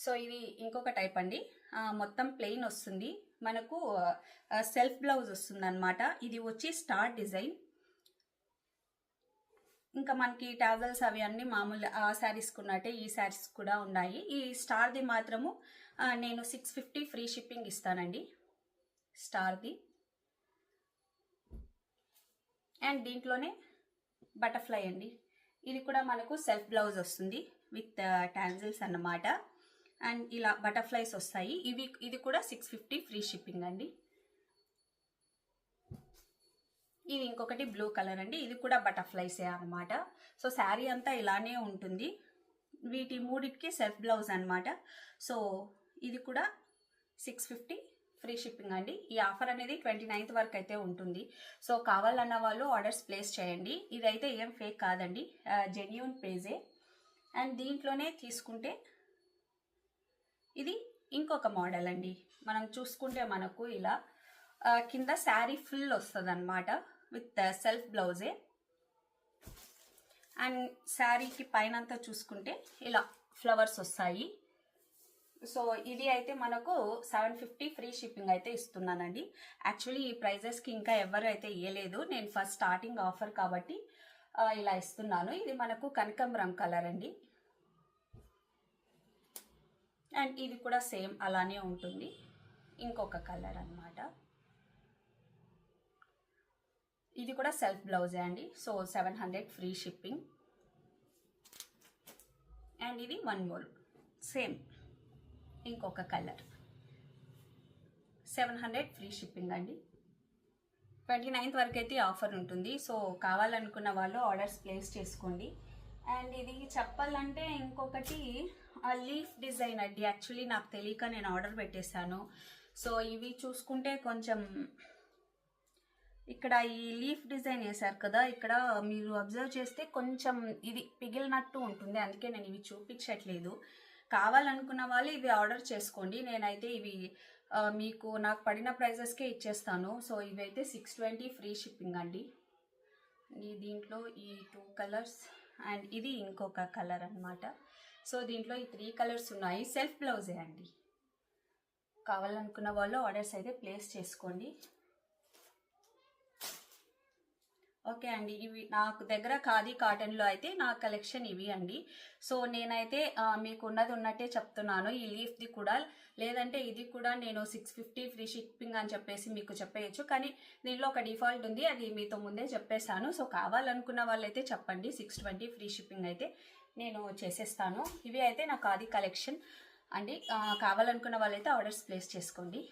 So ఇది ఇంకొక type అండి. మొత్తం ప్లెయిన్ వస్తుంది మనకు. సెల్ఫ్ బ్లౌజ్ వస్తుంది అనమాట. ఇది వచ్చి స్టార్ డిజైన్. ఇంకా మనకి టాజల్స్ అవి అన్నీ మామూలు ఆ శారీస్ కున్నట్టే ఈ శారీస్ కూడా ఉన్నాయి. ఈ స్టార్ది మాత్రము నేను 650 ఫ్రీ షిప్పింగ్ ఇస్తానండి స్టార్ది. అండ్ దీంట్లోనే బటర్ఫ్లై అండి. ఇది కూడా మనకు సెల్ఫ్ బ్లౌజ్ వస్తుంది విత్ టాజల్స్ అన్నమాట. అండ్ ఇలా బటర్ఫ్లైస్ వస్తాయి. ఇది కూడా 650 ఫ్రీ షిప్పింగ్ అండి. ఇది ఇంకొకటి బ్లూ కలర్ అండి. ఇది కూడా బటర్ఫ్లైసే అనమాట. సో శారీ అంతా ఇలానే ఉంటుంది. వీటి మూడిటికి సెల్ఫ్ బ్లౌజ్ అనమాట. సో ఇది కూడా 650 ఫ్రీ షిప్పింగ్ అండి. ఈ ఆఫర్ అనేది 29th వరకు అయితే ఉంటుంది. సో కావాలన్న వాళ్ళు ఆర్డర్స్ ప్లేస్ చేయండి. ఇదైతే ఏం ఫేక్ కాదండి, జెన్యూన్ పేజే. అండ్ దీంట్లోనే తీసుకుంటే ఇది ఇంకొక మోడల్ అండి. మనం చూసుకుంటే మనకు ఇలా కింద శారీ ఫుల్ వస్తుంది అనమాట విత్ సెల్ఫ్ బ్లౌజే. అండ్ శారీకి పైన అంతా చూసుకుంటే ఇలా ఫ్లవర్స్ వస్తాయి. సో ఇది అయితే మనకు 750 ఫ్రీ షిప్పింగ్ అయితే ఇస్తున్నానండి. యాక్చువల్లీ ఈ ప్రైజెస్కి ఇంకా ఎవరు అయితే ఇవ్వలేదు. నేను ఫస్ట్ స్టార్టింగ్ ఆఫర్ కాబట్టి ఇలా ఇస్తున్నాను. ఇది మనకు కనకాంబరం కలర్ అండి. అండ్ ఇది కూడా సేమ్ అలానే ఉంటుంది, ఇంకొక కలర్ అన్నమాట. ఇది కూడా సెల్ఫ్ బ్లౌజే అండి. So 700 free shipping. అండ్ ఇది వన్ మోర్ సేమ్ ఇంకొక కలర్, 700 ఫ్రీ షిప్పింగ్ అండి. 29th వరకు అయితే ఆఫర్ ఉంటుంది. సో కావాలనుకున్న వాళ్ళు ఆర్డర్స్ ప్లేస్ చేసుకోండి. అండ్ ఇది చెప్పాలంటే ఇంకొకటి లీఫ్ డిజైన్ అండి. యాక్చువల్లీ నాకు తెలియక నేను ఆర్డర్ పెట్టేశాను. సో ఇవి చూసుకుంటే కొంచెం ఇక్కడ ఈ లీఫ్ డిజైన్ వేశారు కదా, ఇక్కడ మీరు అబ్జర్వ్ చేస్తే కొంచెం ఇది పిగిలినట్టు ఉంటుంది. అందుకే నేను ఇవి చూపించట్లేదు. కావాలనుకున్న వాళ్ళు ఇవి ఆర్డర్ చేసుకోండి. నేనైతే ఇవి మీకు నాకు పడిన ప్రైజెస్కే ఇచ్చేస్తాను. సో ఇవైతే 620 ఫ్రీ షిప్పింగ్ అండి. దీంట్లో ఈ 2 కలర్స్ అండ్ ఇది ఇంకొక కలర్ అనమాట. సో దీంట్లో ఈ 3 కలర్స్ ఉన్నాయి. సెల్ఫ్ బ్లౌజే అండి. కావాలనుకున్న వాళ్ళు ఆర్డర్స్ అయితే ప్లేస్ చేసుకోండి. ఓకే అండి. ఇవి నాకు దగ్గర ఖాదీ కాటన్లో అయితే నా కలెక్షన్ ఇవి అండి. సో నేనైతే మీకు ఉన్నది ఉన్నట్టే చెప్తున్నాను. ఈ లీఫ్ది కూడా, లేదంటే ఇది కూడా నేను 650 ఫ్రీ షిప్పింగ్ అని చెప్పేసి మీకు చెప్పేయచ్చు. కానీ దీనిలో ఒక డిఫాల్ట్ ఉంది, అది మీతో ముందే చెప్పేశాను. సో కావాలనుకున్న వాళ్ళైతే చెప్పండి. 620 ఫ్రీ షిప్పింగ్ అయితే నేను చేసేస్తాను. ఇవి అయితే నా ఖాదీ కలెక్షన్ అండి. కావాలనుకున్న వాళ్ళైతే ఆర్డర్స్ ప్లేస్ చేసుకోండి.